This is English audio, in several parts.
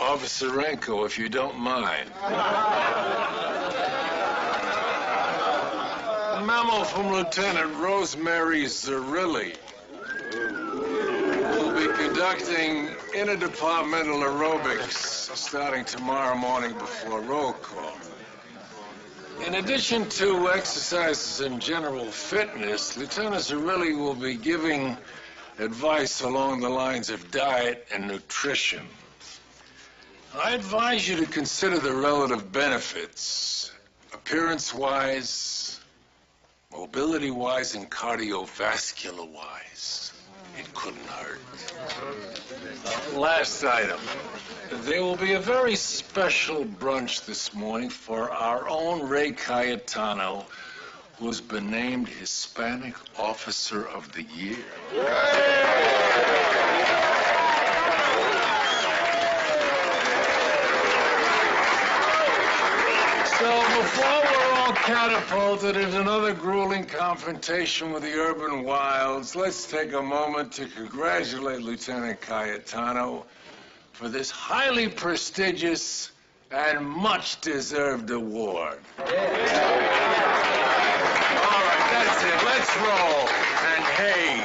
Officer Renko, if you don't mind. A memo from Lieutenant Rosemary Zerilli. We'll be conducting interdepartmental aerobics starting tomorrow morning before roll call. In addition to exercises and general fitness, Lieutenant Zerilli will be giving advice along the lines of diet and nutrition. I advise you to consider the relative benefits, appearance-wise, mobility-wise, and cardiovascular-wise. It couldn't hurt. Last item. There will be a very special brunch this morning for our own Ray Cayetano, who's been named Hispanic Officer of the Year. So before we're all catapulted into another grueling confrontation with the urban wilds, let's take a moment to congratulate Lieutenant Cayetano for this highly prestigious and much-deserved award. All right, that's it. Let's roll. And hey,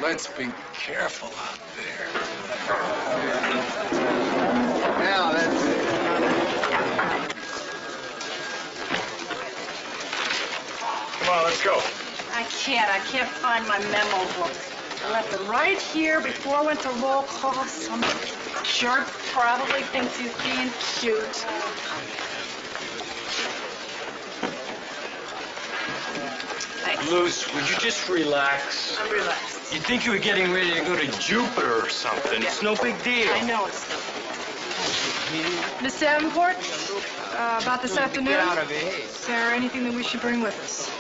let's be careful out there. Now, that's it. Come on, let's go. I can't find my memo book. I left it right here before I went to roll call. Some jerk probably thinks he's being cute. Thanks. Luce, would you just relax? I'm relaxed. You'd think you were getting ready to go to Jupiter or something. Yeah. It's no big deal. I know it's not. Miss Davenport, about this afternoon, is there anything that we should bring with us?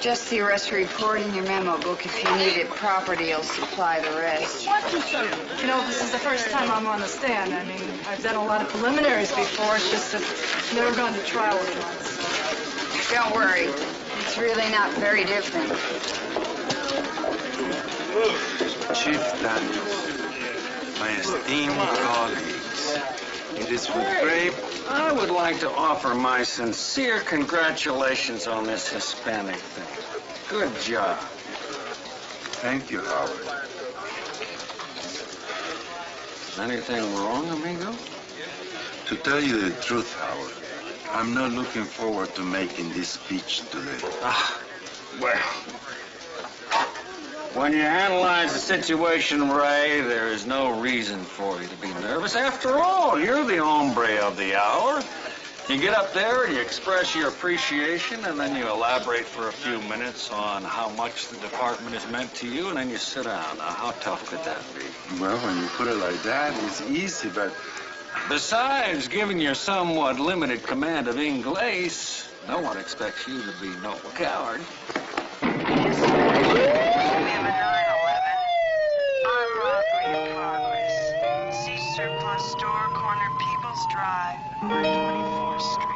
Just the arrest report in your memo book. If you need it, property will supply the rest. You know, this is the first time I'm on the stand. I mean, I've done a lot of preliminaries before. It's just that I've never gone to trial with one. So. Don't worry. It's really not very different. Chief Daniels, my esteemed colleagues, it is with great... I would like to offer my sincere congratulations on this Hispanic thing. Good job. Thank you, Howard. Anything wrong, amigo? To tell you the truth, Howard, I'm not looking forward to making this speech today. Well, when you analyze the situation, Ray, there is no reason for you to be nervous. After all, you're the hombre of the hour. You get up there and you express your appreciation, and then you elaborate for a few minutes on how much the department has meant to you, and then you sit down. Now, how tough could that be? Well, when you put it like that, it's easy, but... Besides, given your somewhat limited command of English, no one expects you to be no coward. We have a 911. Armed robbery in progress. See surplus store, corner People's Drive, on 24th Street.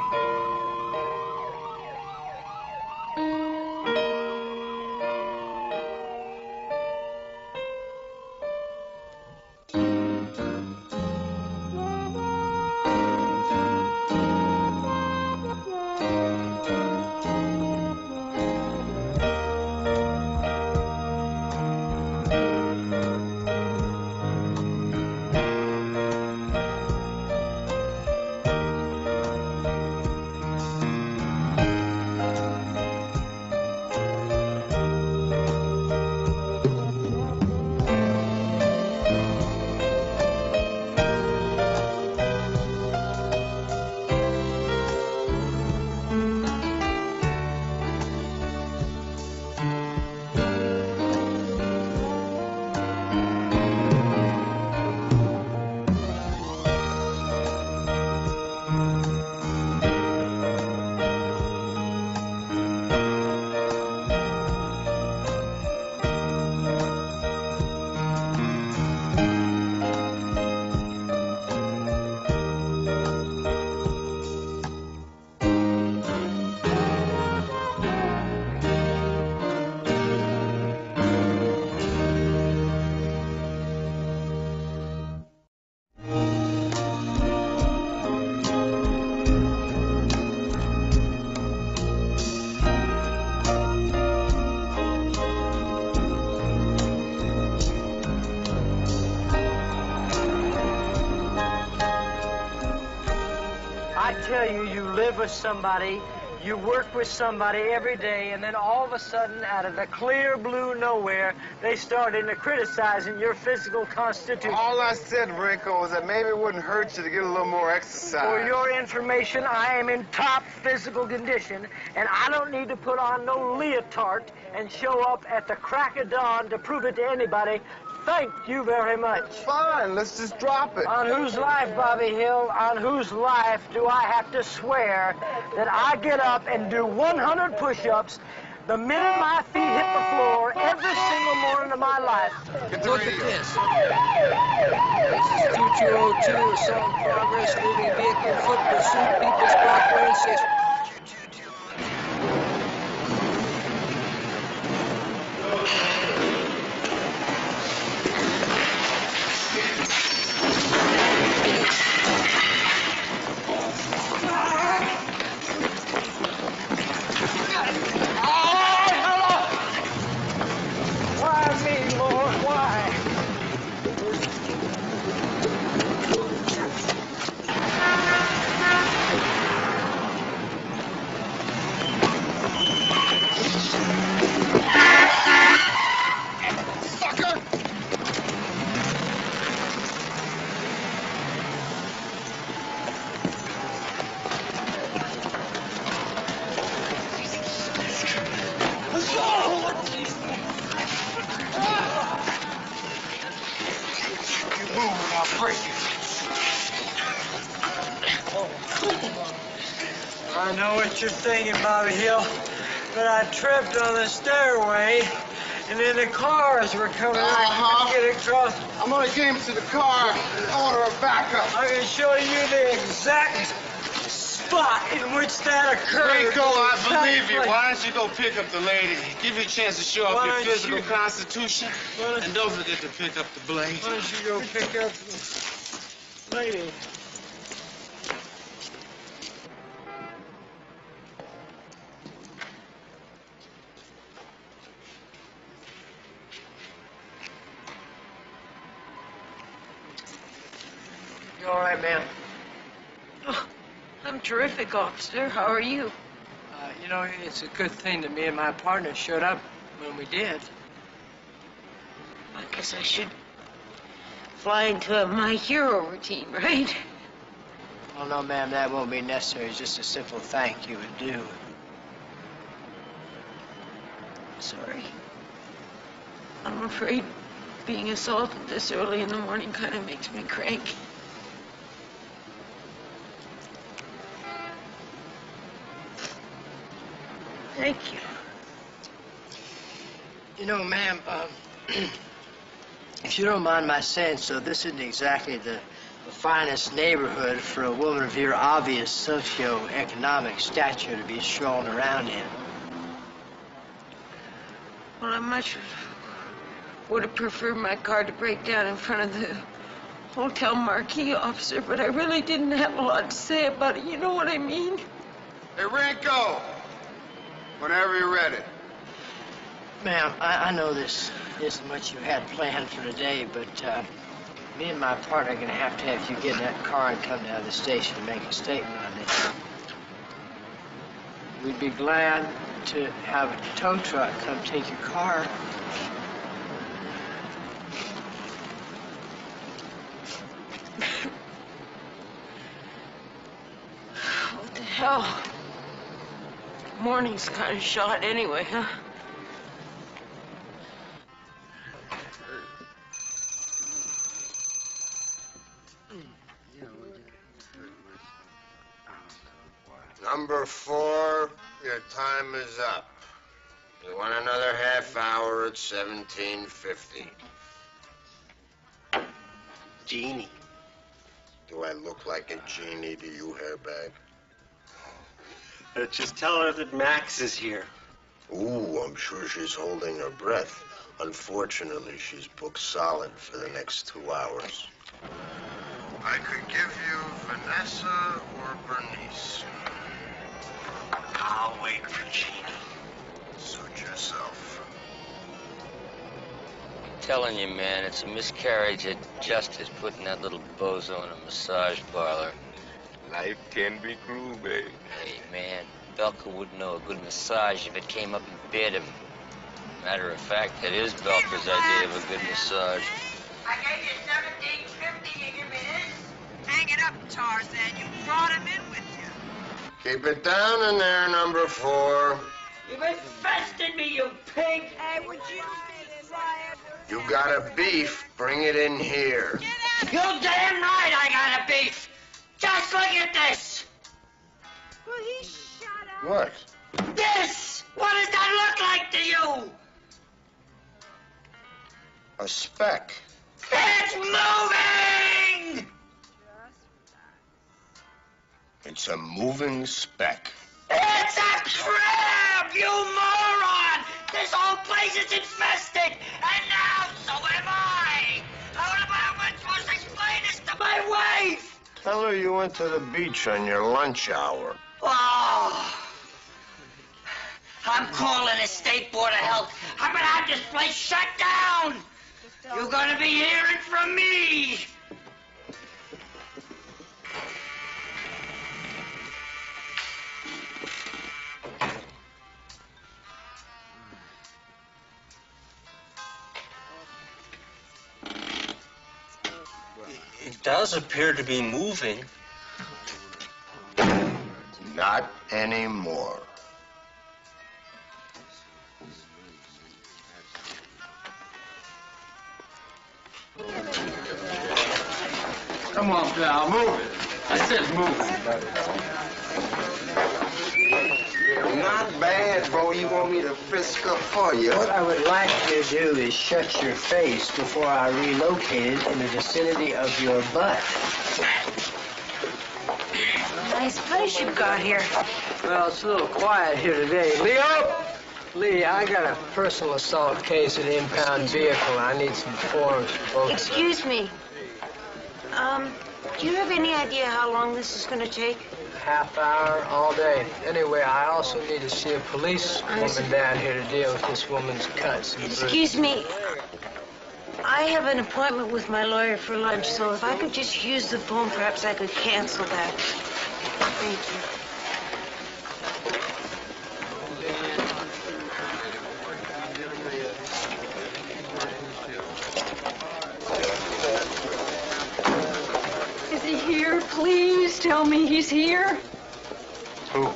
tell you, you live with somebody, you work with somebody every day, and then all of a sudden, out of the clear blue nowhere, they start into criticizing your physical constitution. All I said, Rico, was that maybe it wouldn't hurt you to get a little more exercise. For your information, I am in top physical condition, and I don't need to put on no leotard and show up at the crack of dawn to prove it to anybody. Thank you very much. Fine, let's just drop it. On whose life, Bobby Hill, on whose life do I have to swear that I get up and do 100 push-ups the minute my feet hit the floor every single morning of my life? Look at this. This is 2202, assault progress, moving vehicle, foot pursuit, People's Park Lane 6. I know what you're thinking, Bobby Hill, but I tripped on the stairway, and then the cars were coming. I couldn't get across. I'm gonna get him to the car and order a backup. I can show you the exact spot in which that occurred. Rico, I believe you. Why don't you go pick up the lady? Give you a chance to show off your physical constitution. And don't forget to pick up the blade. Why don't you go pick up the lady? You all right, ma'am? Oh, I'm terrific, officer. How are you? You know, it's a good thing that me and my partner showed up when we did. I guess I should fly into my hero routine, right? Oh, no, ma'am, that won't be necessary. It's just a simple thank you would do. Sorry. I'm afraid being assaulted this early in the morning kind of makes me cranky. Thank you. You know, ma'am, if you don't mind my saying so, this isn't exactly the finest neighborhood for a woman of your obvious socio-economic stature to be strolling around in. Well, I much would have preferred my car to break down in front of the hotel marquee, officer, but I really didn't have a lot to say about it. You know what I mean? Hey, Rico! Whenever you're ready. Ma'am, I know this isn't what you had planned for today, but me and my partner are going to have you get in that car and come down to the station and make a statement on it. We'd be glad to have a tow truck come take your car. What the hell? Morning's kind of shot anyway, huh? Number 4, your time is up. You want another half hour at 17:50. Genie. Do I look like a genie to you, hairbag? Just tell her that Max is here. Ooh, I'm sure she's holding her breath. Unfortunately, she's booked solid for the next 2 hours. I could give you Vanessa or Bernice. I'll wait for Genie. Suit yourself. I'm telling you, man, it's a miscarriage of justice putting that little bozo in a massage parlor. Life can be cruel, babe. Hey, man, Belka wouldn't know a good massage if it came up and bit him. Matter of fact, that is Belka's idea of a good massage. I gave you $17.50 in your minutes. Hang it up, Tarzan. You brought him in with you. Keep it down in there, number 4. You've infested me, you pig! Hey, would you fire? You got a beef, bring it in here. You damn right I got a beef! Just look at this! Will he shut up? What? This! What does that look like to you? A speck. It's moving! It's a moving speck. It's a crab, you moron! This whole place is infested, and now so am I! How am I supposed to explain this to my wife? Tell her you went to the beach on your lunch hour. Oh! I'm calling the State Board of Health. I'm gonna have this place shut down! You're gonna be hearing from me! It does appear to be moving. Not anymore. Come on, pal, move it. I said move it. Not bad, bro. You want me to frisk up for you? What I would like you to do is shut your face before I relocate it in the vicinity of your butt. Nice place you've got here. Well, it's a little quiet here today. Leo! Lee, I got a personal assault case of an impound vehicle. I need some forms for both. Excuse me. Do you have any idea how long this is going to take? Half hour, all day. Anyway, I also need to see a policewoman down here to deal with this woman's cuts. Excuse me. I have an appointment with my lawyer for lunch, so if I could just use the phone, perhaps I could cancel that. Thank you. Is he here? Please tell me he's here. Who?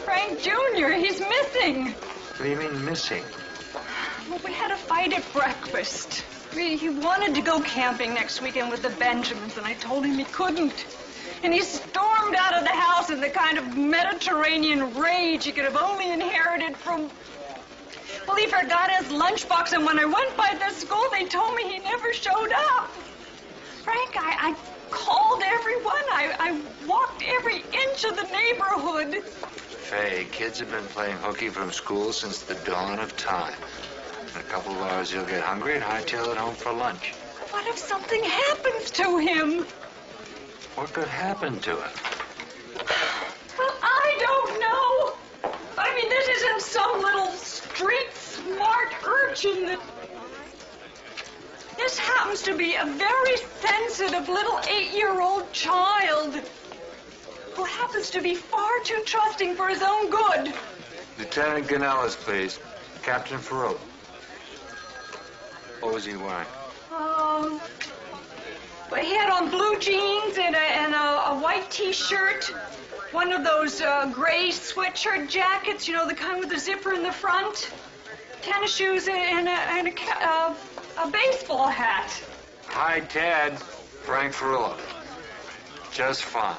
Frank Jr., he's missing. What do you mean missing? Well, we had a fight at breakfast. He wanted to go camping next weekend with the Benjamins, and I told him he couldn't. And he stormed out of the house in the kind of Mediterranean rage he could have only inherited from... Well, he forgot his lunchbox, and when I went by the school, they told me he never showed up. Frank, I called everyone. I walked every inch of the neighborhood. Faye, kids have been playing hooky from school since the dawn of time. In a couple of hours, you'll get hungry and hightail it home for lunch. What if something happens to him? What could happen to him? Well, I don't know. I mean, this isn't some little street-smart urchin that... This happens to be a very sensitive little 8-year-old child who happens to be far too trusting for his own good. Lieutenant Ganellas, please. Captain Farrell. What was he wearing? Well, he had on blue jeans and a white T-shirt, one of those gray sweatshirt jackets, you know, the kind with the zipper in the front, tennis shoes, and a baseball hat. Hi, Ted. Frank Farrell. Just fine.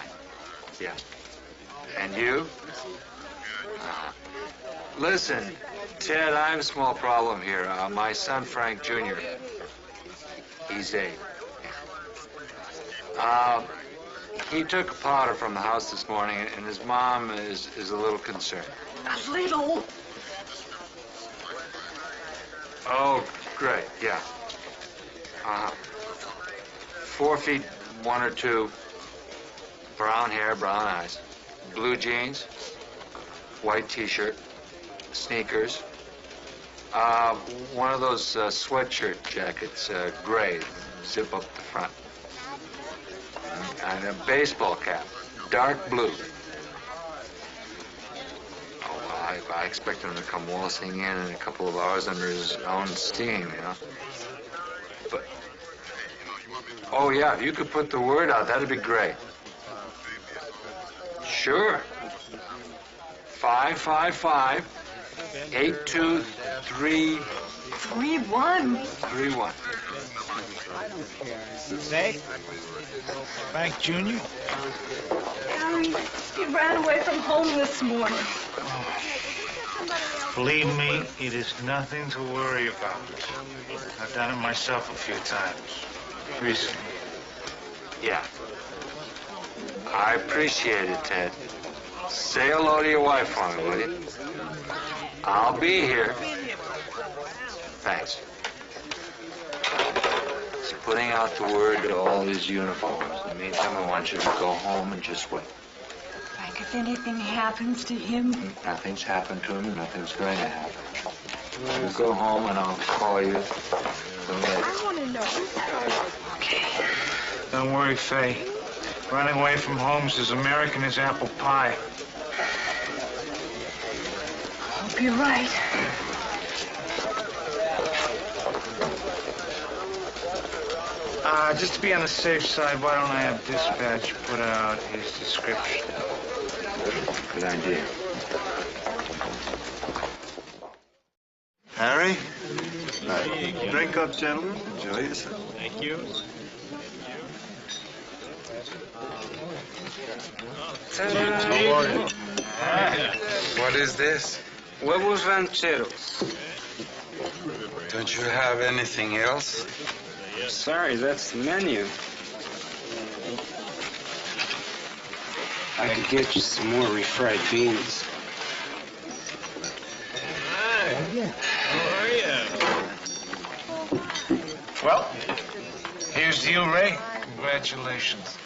Yeah. And you? Listen, Ted, I have a small problem here. My son, Frank Jr., he's 8. He took a powder from the house this morning, and his mom is a little concerned. A little? Oh, great, yeah. 4 feet 1 or 2, brown hair, brown eyes, blue jeans, white T-shirt, sneakers, one of those sweatshirt jackets, gray, zip up the front. And a baseball cap, dark blue. Oh, well, I expect him to come waltzing in a couple of hours under his own steam, you know. But, oh, yeah, if you could put the word out, that'd be great. Sure. 555-823... 31. 31. Say, Frank Jr.? Harry, he ran away from home this morning. Believe me, it is nothing to worry about. I've done it myself a few times recently. Yeah. I appreciate it, Ted. Say hello to your wife for me, will you? I'll be here. Thanks. He's putting out the word to all his uniforms. In the meantime, I want you to go home and just wait. Frank, if anything happens to him... Nothing's happened to him, and nothing's going to happen. You go home, and I'll call you later. I want to know. Okay. Don't worry, Faye. Running away from home's as American as apple pie. Hope you're right. Just to be on the safe side, why don't I have dispatch put out his description? Good idea. Harry? Drink up, gentlemen. Enjoy yourself. Thank you. What is this? Huevos rancheros. Don't you have anything else? Sorry, that's the menu. I could get you some more refried beans. Hi. How are you? Well, here's the deal, Ray. Congratulations.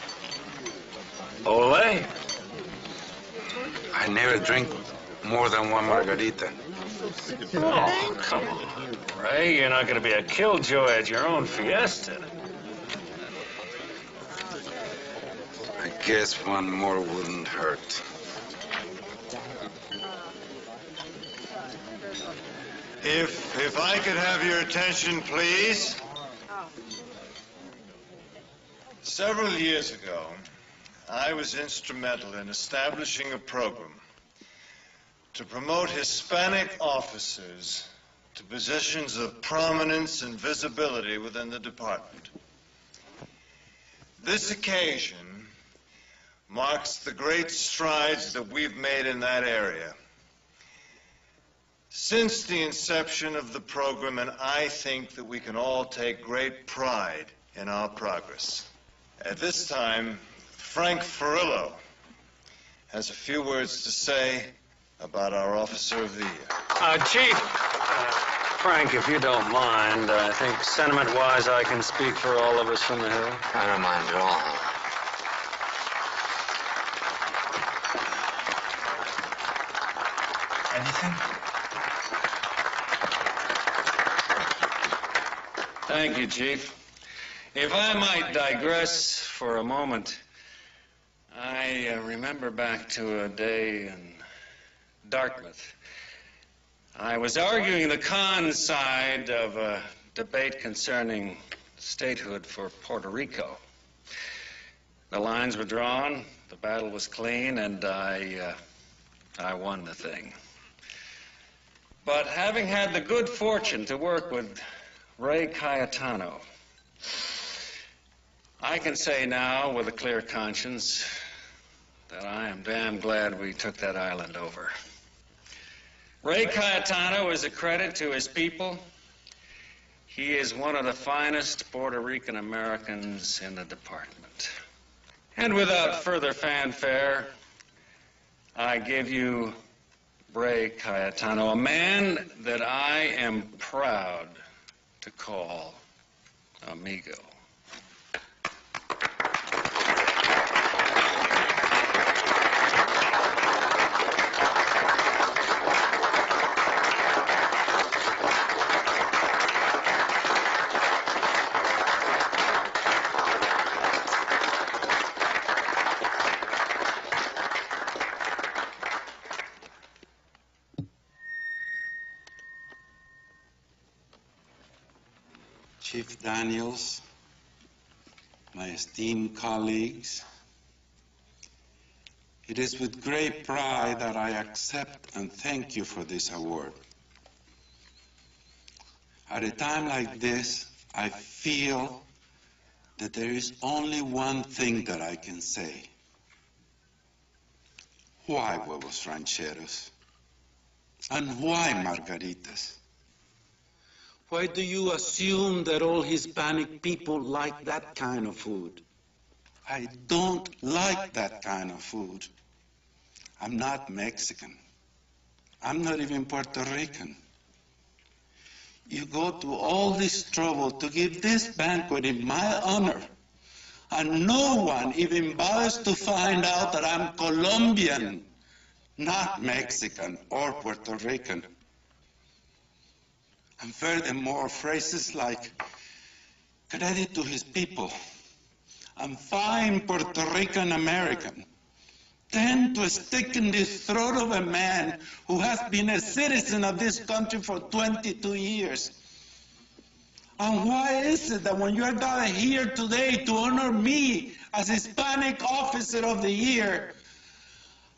Ole? I never drink more than one margarita. Oh, come on, Ray. You're not going to be a killjoy at your own fiesta. I guess one more wouldn't hurt. If I could have your attention, please. Several years ago, I was instrumental in establishing a program to promote Hispanic officers to positions of prominence and visibility within the department. This occasion marks the great strides that we've made in that area. Since the inception of the program, and I think that we can all take great pride in our progress. At this time, Frank Furillo has a few words to say about our Officer of the Year. Chief, Frank, if you don't mind, I think sentiment-wise I can speak for all of us from the Hill. I don't mind at all. Anything? Thank you, Chief. If I might digress for a moment, I remember back to a day in Dartmouth. I was arguing the con side of a debate concerning statehood for Puerto Rico. The lines were drawn, the battle was clean, and I won the thing. But having had the good fortune to work with Ray Cayetano, I can say now with a clear conscience that I am damn glad we took that island over. Ray Cayetano is a credit to his people. He is one of the finest Puerto Rican Americans in the department. And without further fanfare, I give you Ray Cayetano, a man that I am proud to call amigo. Daniels, my esteemed colleagues, it is with great pride that I accept and thank you for this award. At a time like this, I feel that there is only one thing that I can say. Why huevos rancheros? And why margaritas? Why do you assume that all Hispanic people like that kind of food? I don't like that kind of food. I'm not Mexican. I'm not even Puerto Rican. You go to all this trouble to give this banquet in my honor, and no one even bothers to find out that I'm Colombian, not Mexican or Puerto Rican. And furthermore, phrases like credit to his people and fine Puerto Rican American tend to stick in the throat of a man who has been a citizen of this country for 22 years. And why is it that when you're gathered here today to honor me as Hispanic Officer of the Year,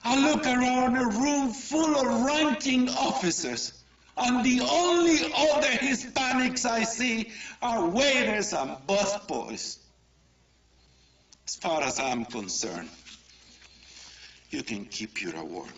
I look around a room full of ranking officers, and the only other Hispanics I see are waiters and busboys? As far as I'm concerned, you can keep your award.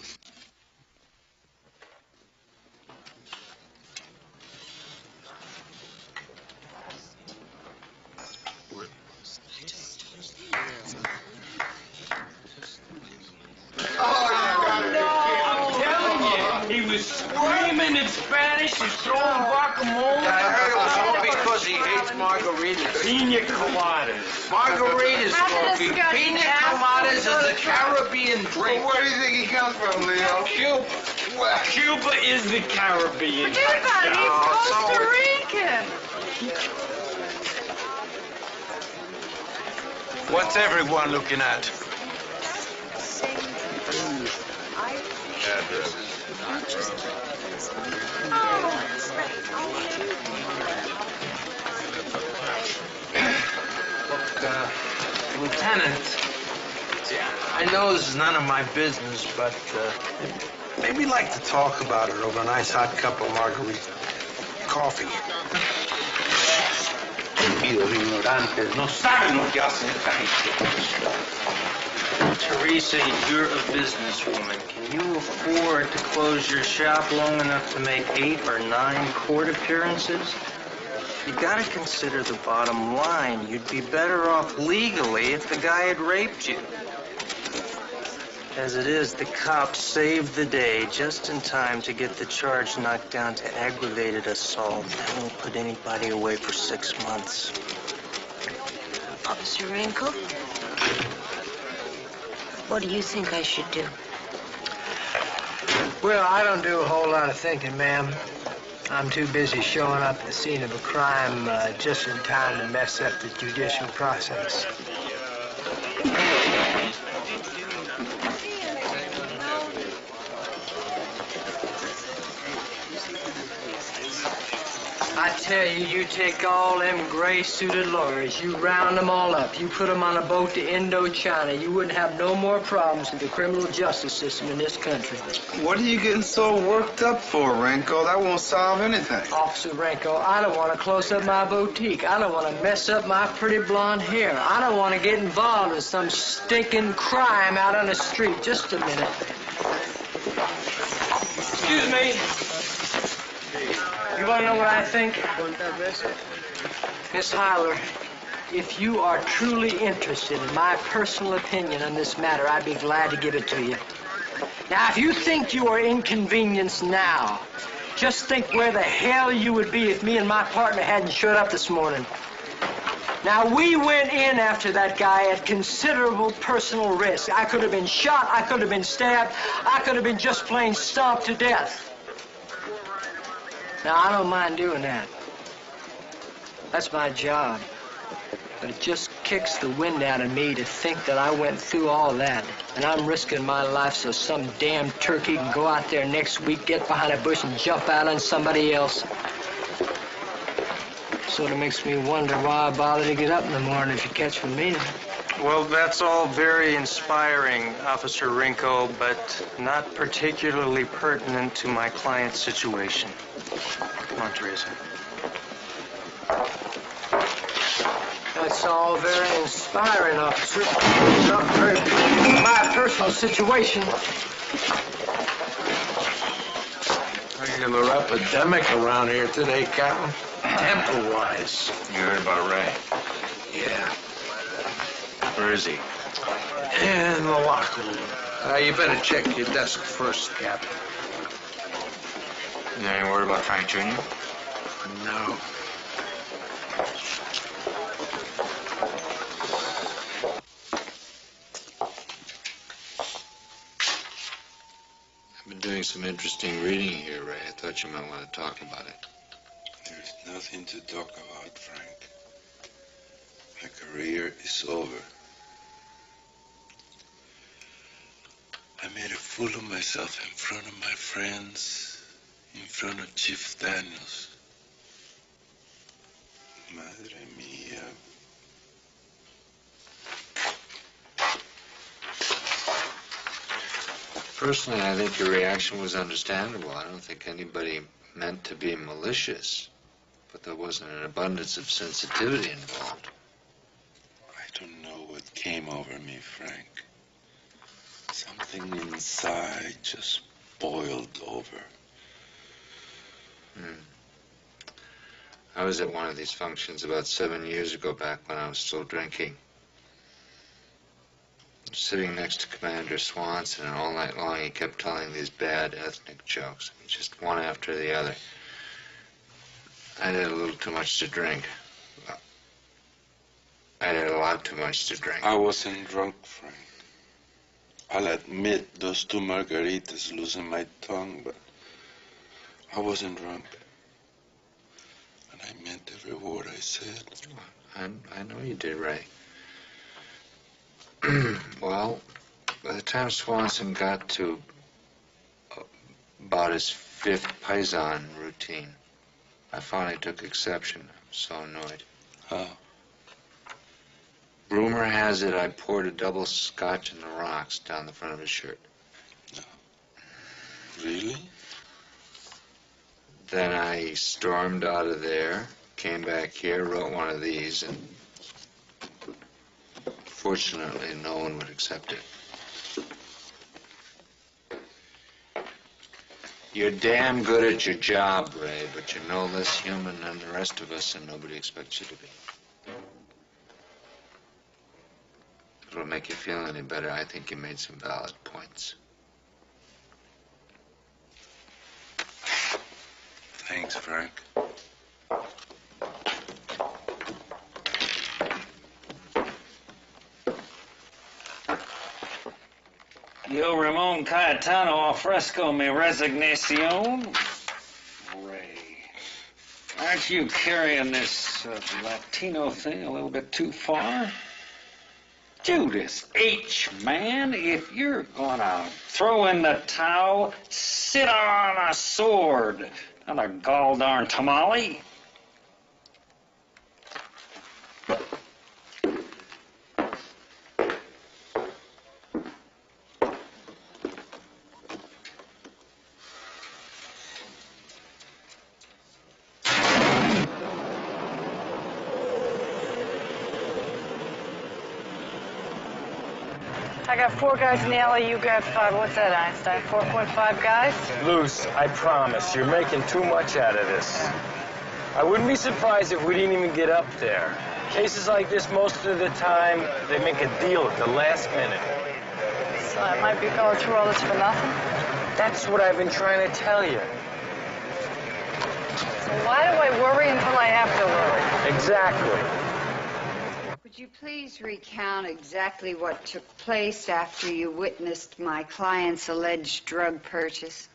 He was screaming in Spanish, he's throwing guacamole. I heard it was all because he hates margaritas. Pina coladas. Margaritas, Smokey. Pina coladas is a Caribbean drink. Where do you think he comes from, Leo? Cuba. Well, Cuba is the Caribbean. Forget about it, he's Costa Rican. What's everyone looking at? Lieutenant, I know this is none of my business, but maybe you'd like to talk about it over a nice hot cup of margarita coffee. Los ignorantes no saben lo que hacen. Teresa, you're a businesswoman. Can you afford to close your shop long enough to make 8 or 9 court appearances? You gotta consider the bottom line. You'd be better off legally if the guy had raped you. As it is, the cops saved the day just in time to get the charge knocked down to aggravated assault. That won't put anybody away for 6 months. Officer Rankle, what do you think I should do? Well, I don't do a whole lot of thinking, ma'am. I'm too busy showing up at the scene of a crime just in time to mess up the judicial process. I tell you, you take all them gray-suited lawyers, you round them all up, you put them on a boat to Indochina, you wouldn't have no more problems with the criminal justice system in this country. What are you getting so worked up for, Renko? That won't solve anything. Officer Renko, I don't want to close up my boutique. I don't want to mess up my pretty blonde hair. I don't want to get involved in some stinking crime out on the street. Just a minute. Excuse me. You want to know what I think? Miss Hyler, if you are truly interested in my personal opinion on this matter, I'd be glad to give it to you. Now, if you think you are inconvenienced now, just think where the hell you would be if me and my partner hadn't showed up this morning. Now, we went in after that guy at considerable personal risk. I could have been shot, I could have been stabbed, I could have been just plain stomped to death. Now, I don't mind doing that. That's my job. But it just kicks the wind out of me to think that I went through all that, and I'm risking my life so some damn turkey can go out there next week, get behind a bush, and jump out on somebody else. Sort of makes me wonder why I bother to get up in the morning if you catch me meaning. Well, that's all very inspiring, Officer Rinko, but not particularly pertinent to my client's situation. Come on, Teresa. That's all very inspiring, officer. Not very pertinent to my personal situation. Regular epidemic around here today, Captain. Temper-wise. You heard about Ray? Yeah. Where is he? In the locker room. You better check your desk first, Captain. You any word about Frank Jr.? No. I've been doing some interesting reading here, Ray. I thought you might want to talk about it. There's nothing to talk about, Frank. My career is over. I made a fool of myself in front of my friends, in front of Chief Daniels. Madre mía. Personally, I think your reaction was understandable. I don't think anybody meant to be malicious, but there wasn't an abundance of sensitivity involved. I don't know what came over me, Frank. Something inside just boiled over. I was at one of these functions about 7 years ago, back when I was still drinking. Sitting next to Commander Swanson, and all night long he kept telling these bad ethnic jokes, just one after the other. I had a little too much to drink. I had a lot too much to drink. I wasn't drunk, Frank. I'll admit those 2 margaritas loosened my tongue, but I wasn't drunk. And I meant every word I said. I know you did, Ray. Well, by the time Swanson got to about his 5th Paisan routine, I finally took exception. I was so annoyed. How? Rumor has it I poured a double scotch in the rocks down the front of his shirt. Really? Then I stormed out of there, came back here, wrote one of these, and fortunately no one would accept it. You're damn good at your job, Ray, but you're no less human than the rest of us, and nobody expects you to be. If it'll make you feel any better, I think you made some valid points. Thanks, Frank. Yo, Ramon Cayetano al fresco mi resignación. Ray, aren't you carrying this Latino thing a little bit too far? Judas H., man, if you're gonna throw in the towel, sit on a sword, not a gall-darn tamale. I got 4 guys in the alley, you got 5. What's that, Einstein? 4.5 guys? Luce, I promise, you're making too much out of this. I wouldn't be surprised if we didn't even get up there. Cases like this, most of the time, they make a deal at the last minute. So I might be going through all this for nothing? That's what I've been trying to tell you. So why do I worry until I have to worry? Exactly. Would you please recount exactly what took place after you witnessed my client's alleged drug purchase?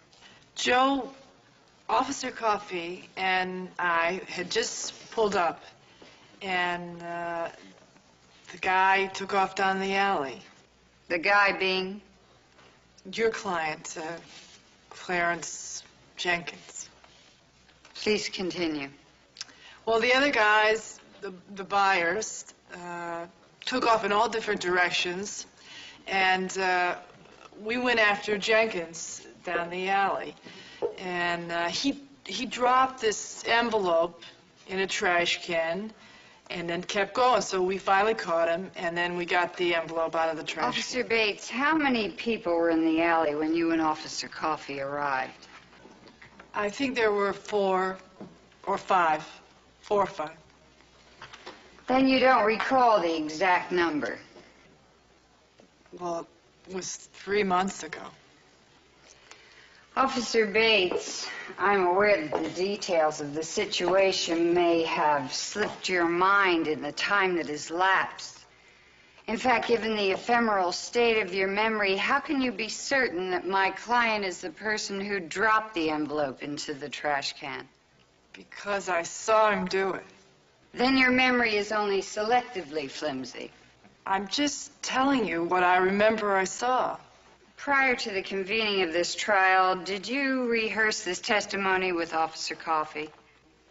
Joe, Officer Coffey, and I had just pulled up, and the guy took off down the alley. The guy being? Your client, Clarence Jenkins. Please continue. Well, the other guys, the buyers, took off in all different directions, and we went after Jenkins down the alley. And he dropped this envelope in a trash can and then kept going. So we finally caught him, and then we got the envelope out of the trash Officer Bates, how many people were in the alley when you and Officer Coffey arrived? I think there were 4 or 5. 4 or 5. Then you don't recall the exact number. Well, it was 3 months ago. Officer Bates, I'm aware that the details of the situation may have slipped your mind in the time that has lapsed. In fact, given the ephemeral state of your memory, how can you be certain that my client is the person who dropped the envelope into the trash can? Because I saw him do it. Then your memory is only selectively flimsy. I'm just telling you what I remember I saw. Prior to the convening of this trial, did you rehearse this testimony with Officer Coffey?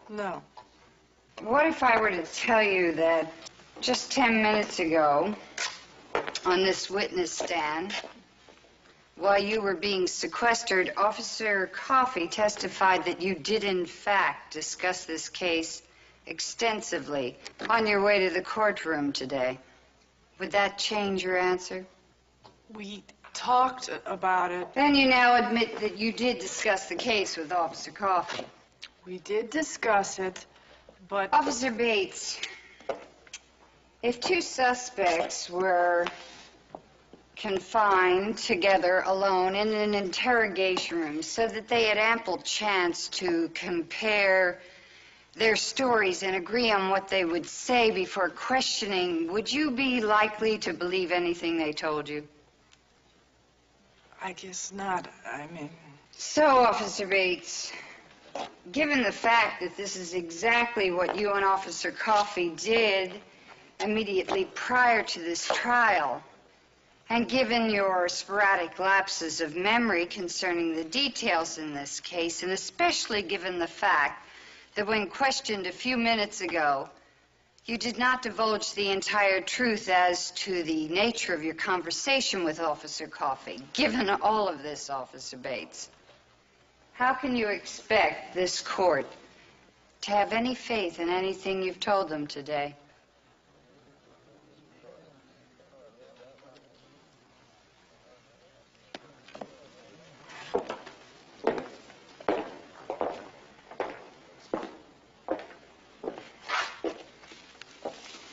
No. What if I were to tell you that just 10 minutes ago, on this witness stand, while you were being sequestered, Officer Coffey testified that you did in fact discuss this case extensively on your way to the courtroom today? Would that change your answer? We talked about it. Then you now admit that you did discuss the case with Officer Coffey. We did discuss it, but... Officer Bates, if 2 suspects were confined together alone in an interrogation room so that they had ample chance to compare their stories and agree on what they would say before questioning, would you be likely to believe anything they told you? I guess not. I mean... So, Officer Bates, given the fact that this is exactly what you and Officer Coffey did immediately prior to this trial, and given your sporadic lapses of memory concerning the details in this case, and especially given the fact that when questioned a few minutes ago, you did not divulge the entire truth as to the nature of your conversation with Officer Coffey. Given all of this, Officer Bates, how can you expect this court to have any faith in anything you've told them today?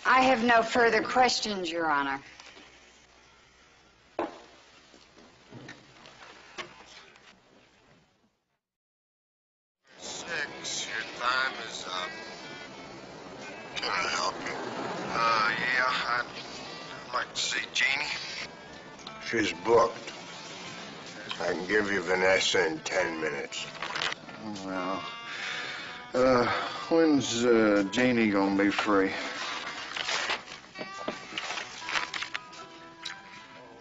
I have no further questions, Your Honor. Six, your time is up. Can I help you? Yeah, I'd like to see Jeannie. She's booked. I can give you Vanessa in 10 minutes. Well, when's Jeannie gonna be free?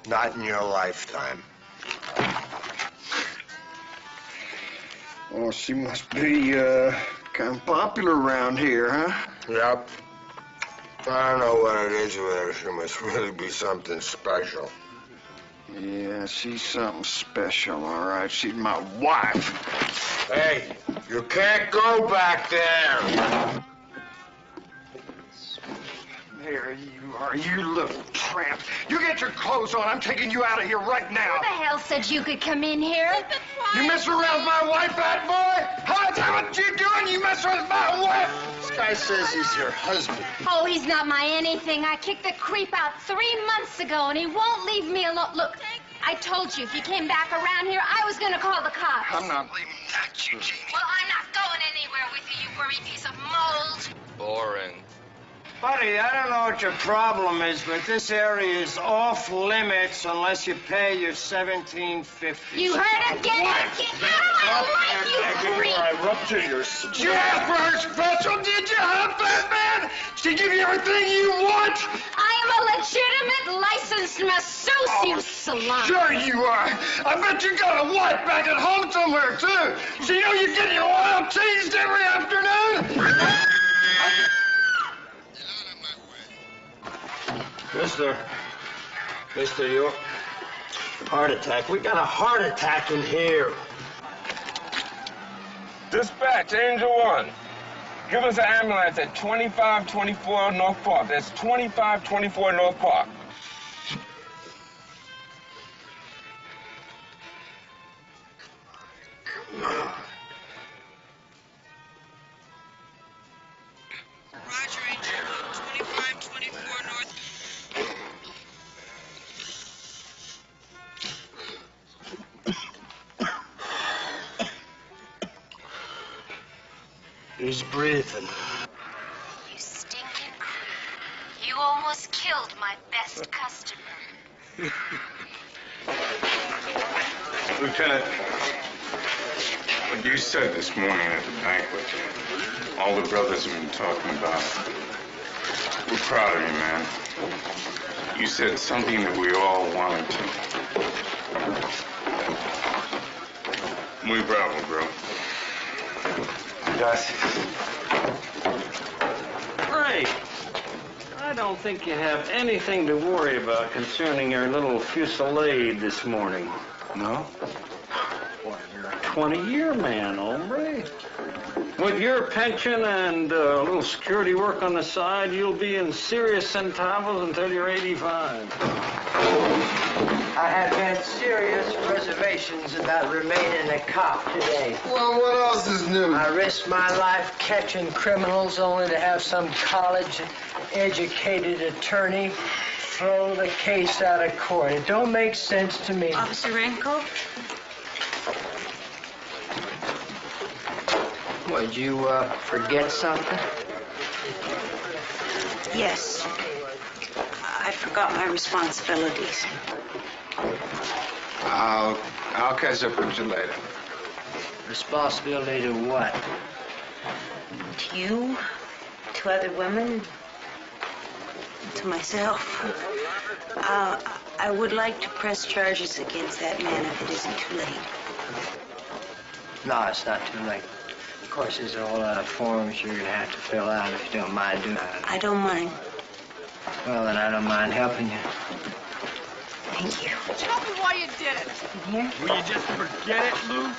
Not in your lifetime. Well, she must be, kind of popular around here, huh? Yep. I don't know what it is with her. She must really be something special. Yeah, she's something special, all right. She's my wife. Hey, you can't go back there. There you are, you little tramp. You get your clothes on. I'm taking you out of here right now. Who the hell said you could come in here? You mess around with my wife, bad boy? How is that what you're doing? You mess with my wife? This guy says he's your husband. Oh, he's not my anything. I kicked the creep out 3 months ago, and he won't leave me alone. Look, I told you if you came back around here, I was going to call the cops. I'm not leaving that, Eugenie. Well, I'm not going anywhere with you, you wormy piece of mold. Boring. Buddy, I don't know what your problem is, but this area is off limits unless you pay your $17.50. You heard him? Get out of my life, you creep! I rupture your... Did you ask for her special? Did you, huh, fat man? She give you everything you want? I am a legitimate licensed masseuse, you salon. Sure you are. I bet you got a wife back at home somewhere, too. So you know you get your oil changed every afternoon? Mister, you heart attack. We got a heart attack in here. Dispatch, Angel 1. Give us an ambulance at 2524 North Park. That's 2524 North Park. Roger, Angel 2524 North. He's breathing. You stinking creep. You almost killed my best customer. Lieutenant, what you said this morning at the banquet, all the brothers have been talking about. We're proud of you, man. You said something that we all wanted to. Muy bravo, bro. Gracias. Ray, I don't think you have anything to worry about concerning your little fusillade this morning. No? Well, you're a 20-year man, hombre. With your pension and a little security work on the side, you'll be in serious centavos until you're 85. I have had serious reservations about remaining a cop today. Well, what else is new? I risked my life catching criminals only to have some college-educated attorney throw the case out of court. It don't make sense to me. Officer Renko? Would you forget something? Yes. I forgot my responsibilities. I'll catch up with you later. Responsibility to what? To you, to other women, to myself. I would like to press charges against that man if it isn't too late. No, it's not too late. Of course, there's a whole lot of forms you're going to have to fill out if you don't mind doing that. I don't mind. Well, then I don't mind helping you. Thank you. Tell me why you did it. Will you just forget it, Lou?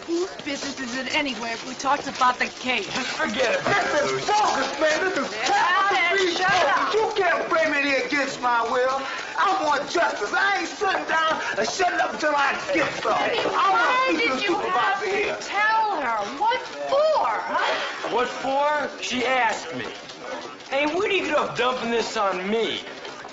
Whose business is it anyway if we talked about the case? Just forget it. This is bogus, man. This is Shut up. You can't bring me here against my will. I want justice. I ain't sitting down and shutting up until I get something. I want to speak to the supervisor here. Tell her. What for, huh? What for? She asked me. Hey, where do you get off dumping this on me?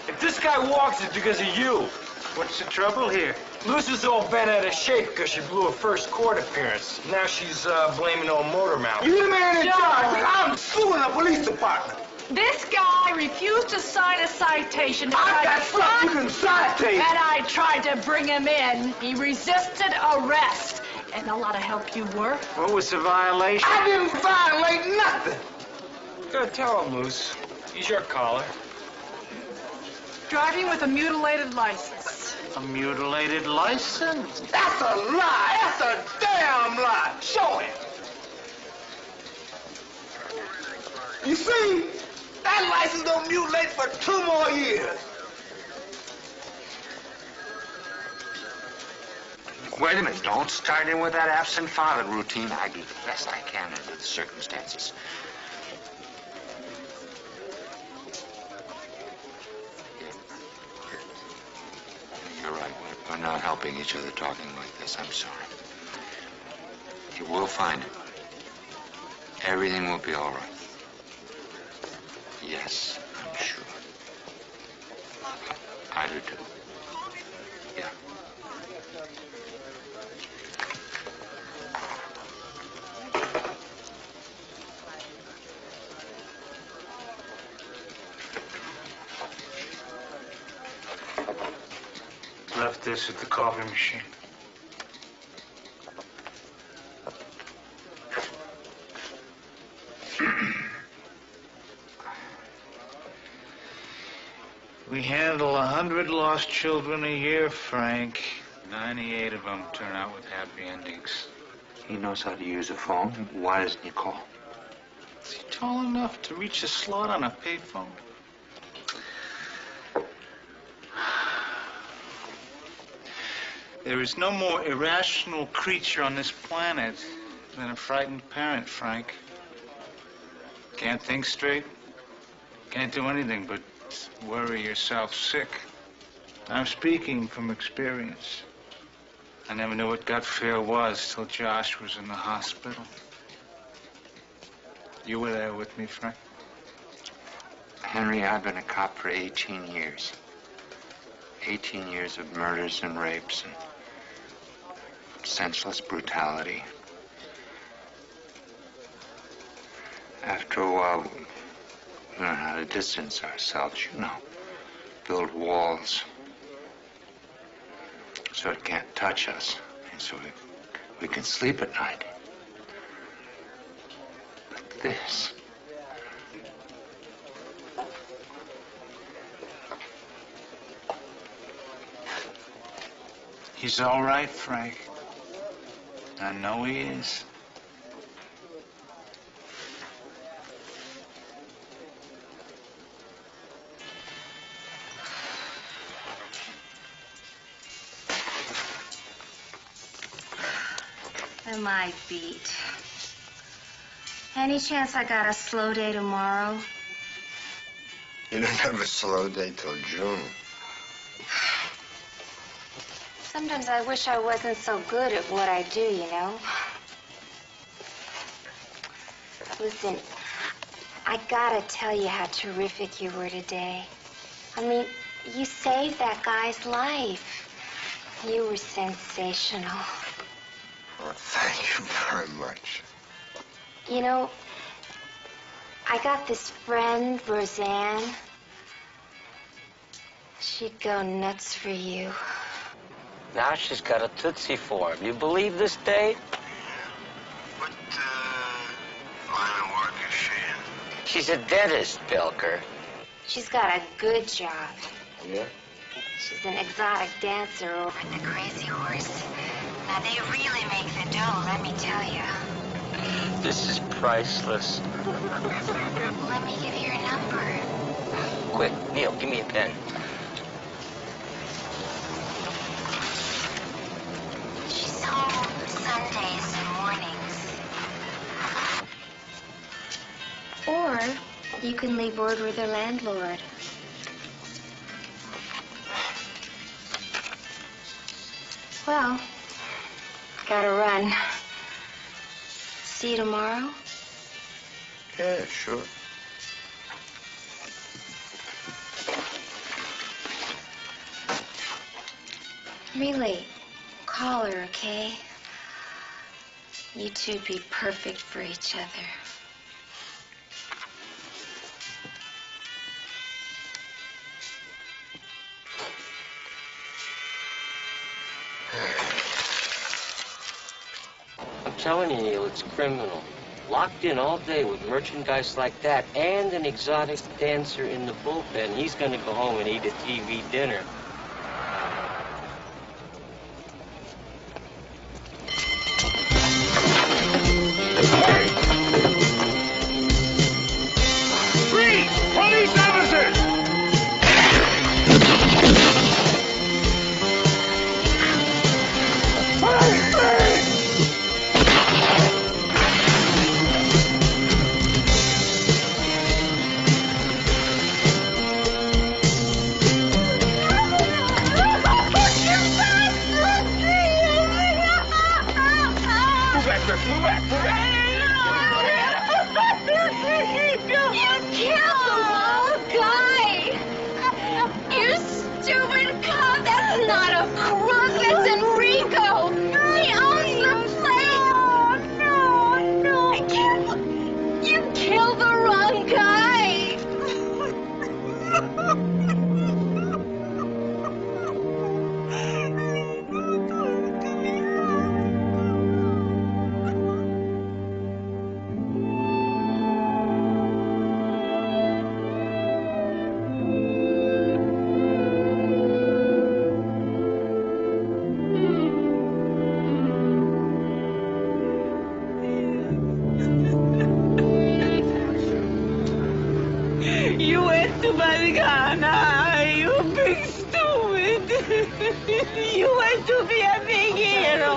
If this guy walks, it's because of you. What's the trouble here? Lucy's all bent out of shape because she blew her first court appearance. Now she's blaming old motor mouth. You the man in charge. I'm suing the police department. This guy refused to sign a citation. I got something you can citate. And I tried to bring him in. He resisted arrest. And a lot of help you were. What was the violation? I didn't violate nothing. Go tell him, Luce. He's your caller. Driving with a mutilated license. A mutilated license? That's a lie. That's a damn lie. Show him. You see, that license don't mutilate for 2 more years. Wait a minute. Don't start in with that absent father routine. I do the best I can under the circumstances. You're right. We're not helping each other talking like this. I'm sorry. You will find it. Everything will be all right. Yes, I'm sure. I do too. Yeah. Left this at the coffee machine. We handle 100 lost children a year, Frank. 98 of them turn out with happy endings. He knows how to use a phone. Why doesn't he call? He tall enough to reach a slot on a payphone? There is no more irrational creature on this planet than a frightened parent, Frank. Can't think straight. Can't do anything but worry yourself sick. I'm speaking from experience. I never knew what gut fear was till Josh was in the hospital. You were there with me, Frank. Henry, I've been a cop for 18 years. 18 years of murders and rapes and senseless brutality. After a while, we learn how to distance ourselves, you know. Build walls so it can't touch us, and so we can sleep at night. But this... He's all right, Frank. I know he is. Am I beat? Any chance I got a slow day tomorrow? You don't have a slow day till June. Sometimes I wish I wasn't so good at what I do, you know? Listen, I gotta tell you how terrific you were today. I mean, you saved that guy's life. You were sensational. Well, thank you very much. You know, I got this friend, Roseanne. She'd go nuts for you. Now she's got a Tootsie for him. You believe this, Dave? What line of work is she in? She's a dentist, Belker. She's got a good job. Yeah? She's an exotic dancer over at the Crazy Horse. Now, they really make the dough, let me tell you. This is priceless. Let me give you her number. Quick, Neil, give me a pen. She's home Sundays and mornings. Or you can leave word with her landlord. Well, gotta run. See you tomorrow? Yeah, sure. Really, call her, okay? You two'd be perfect for each other. I'm telling you, Neil, it's criminal. Locked in all day with merchandise like that and an exotic dancer in the bullpen. He's gonna go home and eat a TV dinner. Freeze! Police officers! You killed the wrong guy! You stupid cop! That's not a crook, that's Enrico! He owns the place! No! You killed the wrong guy! doing, stupid? You want to be a big hero.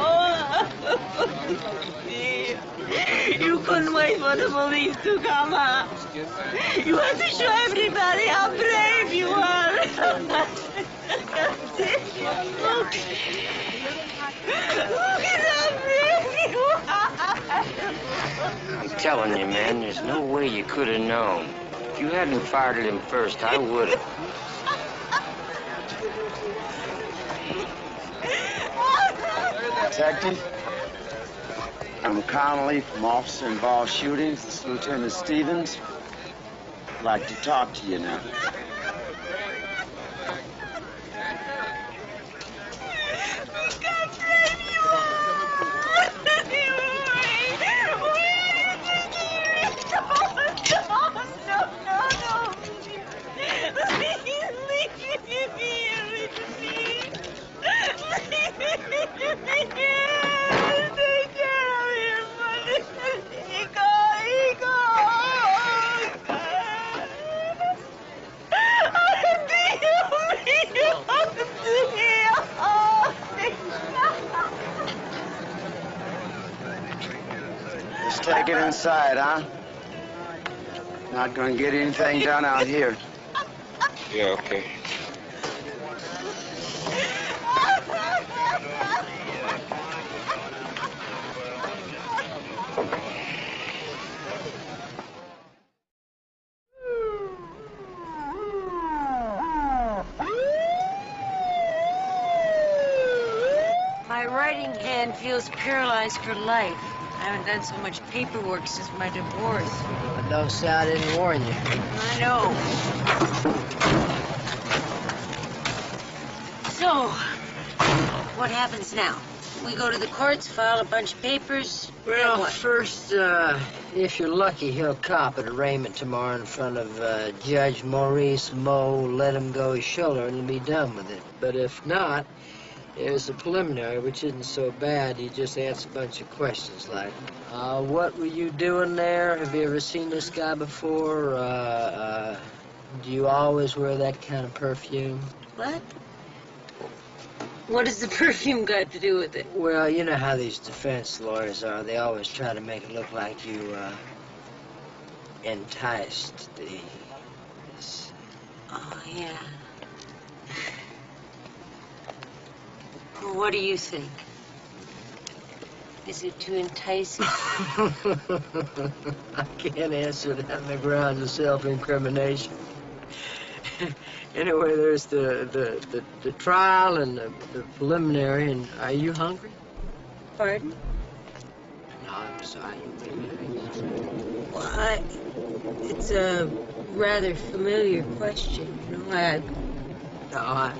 You couldn't wait for the police to come up. You have to show everybody how brave you are. Look at how brave you are. I'm telling you, man, there's no way you could have known. If you hadn't fired at him first, I would have. Detective, I'm Connolly from Officer Involved Shootings. This is Lieutenant Stevens. I'd like to talk to you now. Let's take it inside, huh? Not gonna get anything done out here. Yeah, okay. My writing hand feels paralyzed for life. I haven't done so much paperwork since my divorce. But don't say I didn't warn you. I know. So, what happens now? We go to the courts, file a bunch of papers. Well, what? first, if you're lucky, he'll cop at arraignment tomorrow in front of Judge Maurice Moe. Let him go his shoulder and he'll be done with it. But if not, there's a preliminary, which isn't so bad. You just ask a bunch of questions like, what were you doing there? Have you ever seen this guy before? Do you always wear that kind of perfume? What? What does the perfume got to do with it? Well, you know how these defense lawyers are. They always try to make it look like you, enticed this. Oh, yeah. Well, what do you think? Is it too enticing? I can't answer that on the grounds of self-incrimination. Anyway, there's the trial and the preliminary, and are you hungry? Pardon? No, I'm sorry. Well, it's a rather familiar question, you know.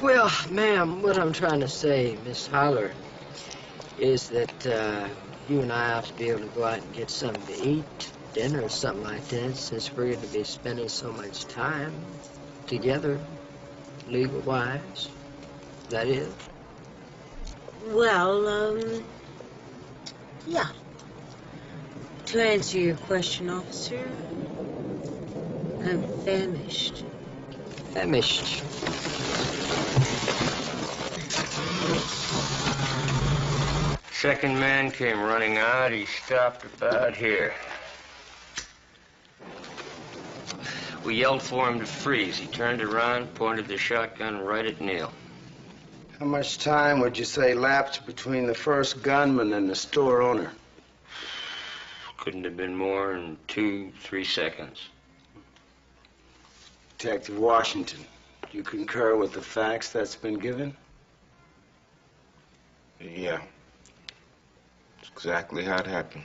Well, ma'am, what I'm trying to say, Miss Holler, is that you and I ought to be able to go out and get something to eat, dinner or something like that, since we're going to be spending so much time together, legal-wise. That is? Well, yeah. To answer your question, officer, I'm famished. Famished. Second man came running out. He stopped about here. We yelled for him to freeze. He turned around, pointed the shotgun right at Neil. How much time would you say lapsed between the first gunman and the store owner? Couldn't have been more than 2-3 seconds. Detective Washington, do you concur with the facts that's been given? Yeah. It's exactly how it happened.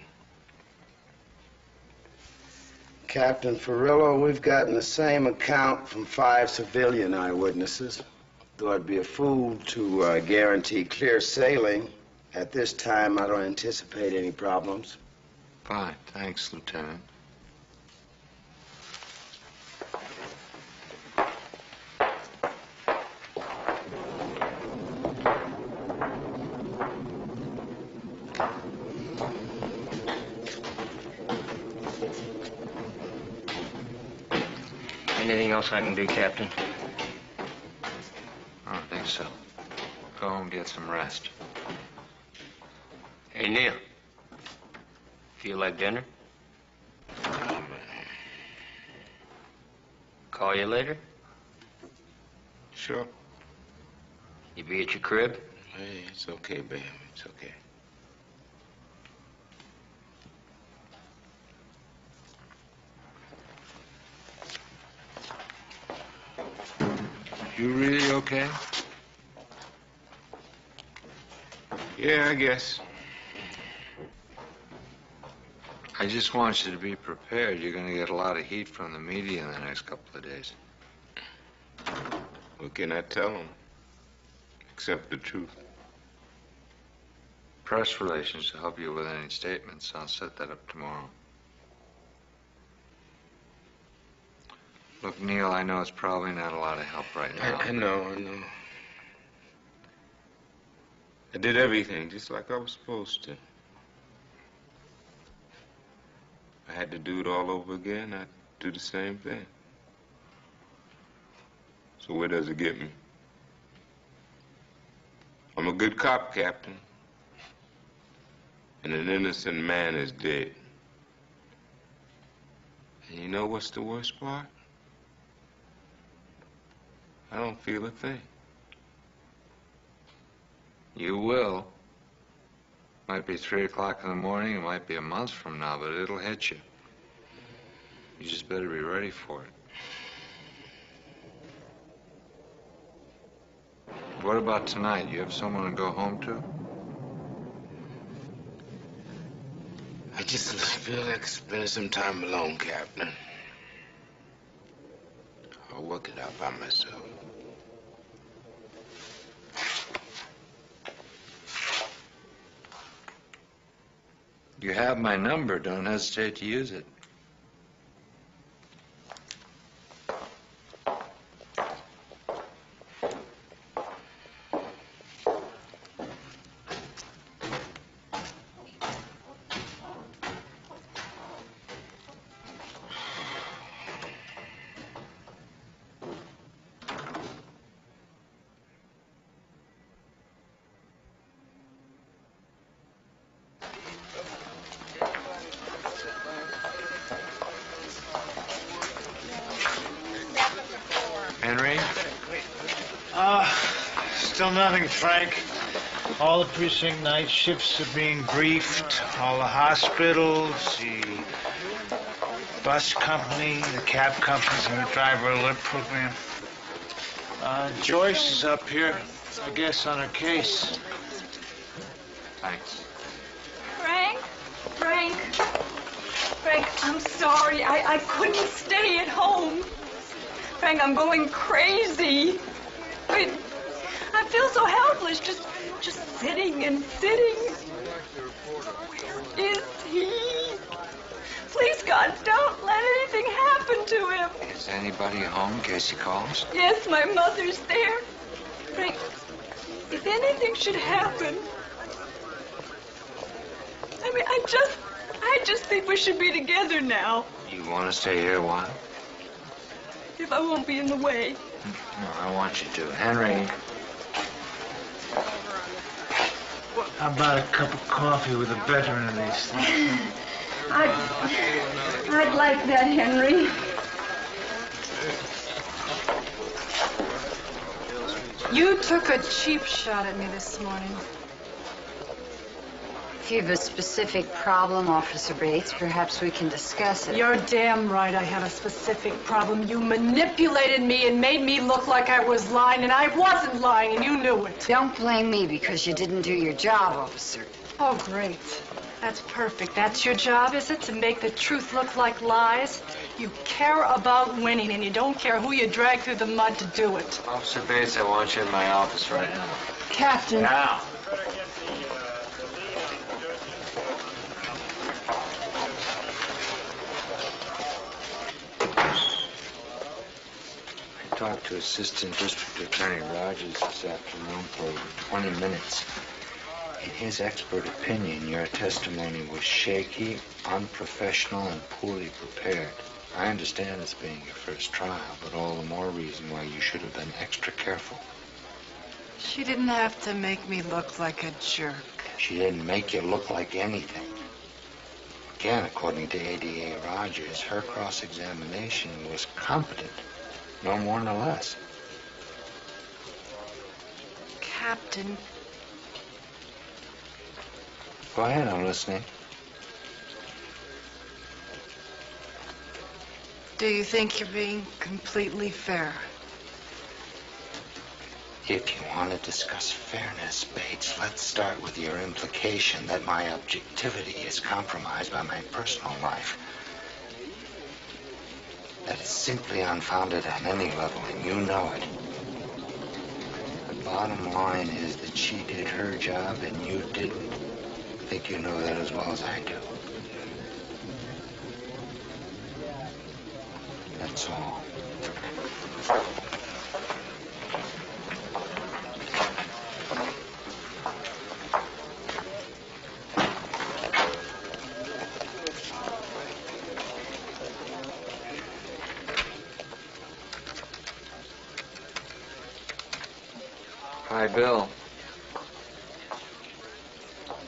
Captain Ferrillo, we've gotten the same account from 5 civilian eyewitnesses. Though I'd be a fool to guarantee clear sailing, at this time I don't anticipate any problems. Fine. Thanks, Lieutenant. Anything else I can do, Captain? I don't think so. Go home and get some rest. Hey, Neil. Feel like dinner? Call you later? Sure. You be at your crib? Hey, it's okay, babe. It's okay. You really okay? Yeah, I guess. I just want you to be prepared. You're going to get a lot of heat from the media in the next couple of days. What can I tell them? Except the truth. Press relations will help you with any statements. I'll set that up tomorrow. Look, Neil, I know it's probably not a lot of help right now. I know. I did everything just like I was supposed to. If I had to do it all over again, I'd do the same thing. So where does it get me? I'm a good cop, Captain. And an innocent man is dead. And you know what's the worst part? I don't feel a thing. You will. Might be 3 o'clock in the morning, it might be a month from now, but it'll hit you. You just better be ready for it. What about tonight? You have someone to go home to? I just feel like spending some time alone, Captain. I'll work it out by myself. You have my number. Don't hesitate to use it. Henry? Still nothing, Frank. All the precinct night shifts are being briefed. All the hospitals, the bus company, the cab companies, and the driver alert program. Joyce is up here, I guess, on her case. Thanks. Frank, I'm sorry. I couldn't stay at home. Frank, I'm going crazy. I feel so helpless, just sitting and sitting. Where is he? Please, God, don't let anything happen to him. Is anybody home in case he calls? Yes, my mother's there. Frank, if anything should happen, I just think we should be together now. You want to stay here a while? If I won't be in the way. No, I want you to. Henry. How about a cup of coffee with a veteran of these things? I'd like that, Henry. You took a cheap shot at me this morning. If you have a specific problem, Officer Bates, perhaps we can discuss it. You're damn right I had a specific problem. You manipulated me and made me look like I was lying, and I wasn't lying, and you knew it. Don't blame me because you didn't do your job, officer. Oh, great. That's perfect. That's your job, is it? To make the truth look like lies? You care about winning, and you don't care who you drag through the mud to do it. Officer Bates, I want you in my office right now. Captain. Now. I talked to Assistant District Attorney Rogers this afternoon for 20 minutes. In his expert opinion, your testimony was shaky, unprofessional, and poorly prepared. I understand it's being your first trial, but all the more reason why you should have been extra careful. She didn't have to make me look like a jerk. She didn't make you look like anything. Again, according to ADA Rogers, her cross-examination was competent, no more nor less. Captain. Go ahead, I'm listening. Do you think you're being completely fair? If you want to discuss fairness, Bates, let's start with your implication that my objectivity is compromised by my personal life. That is simply unfounded on any level, and you know it. The bottom line is that she did her job and you didn't. I think you know that as well as I do. That's all. Hi, Bill.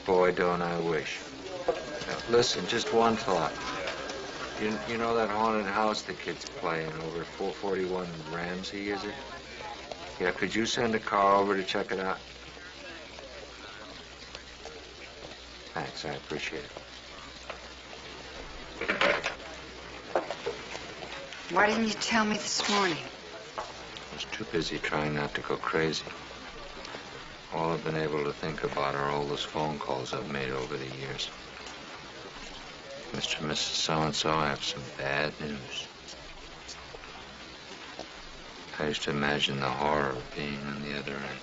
Boy, don't I wish. Now, listen, just one thought. You know that haunted house the kids play in over 441 Ramsey, is it? Yeah, could you send a car over to check it out? Thanks, I appreciate it. Why didn't you tell me this morning? I was too busy trying not to go crazy. All I've been able to think about are all those phone calls I've made over the years. Mr. and Mrs. So-and-so, I have some bad news. I used to imagine the horror of being on the other end.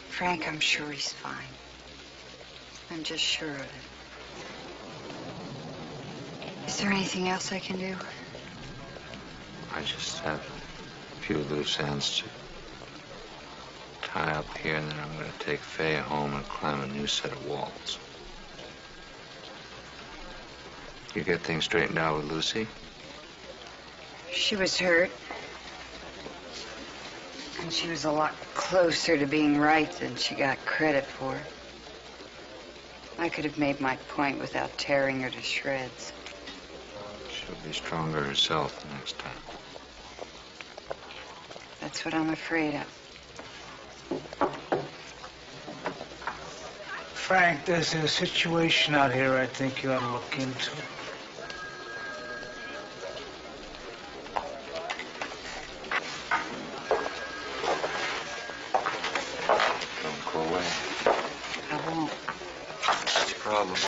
Frank, I'm sure he's fine. I'm just sure of it. Is there anything else I can do? I just have a few loose ends to tie up here, and then I'm going to take Faye home and climb a new set of walls. You get things straightened out with Lucy? She was hurt. And she was a lot closer to being right than she got credit for. I could have made my point without tearing her to shreds. She'll be stronger herself next time. That's what I'm afraid of. Frank, there's a situation out here I think you ought to look into.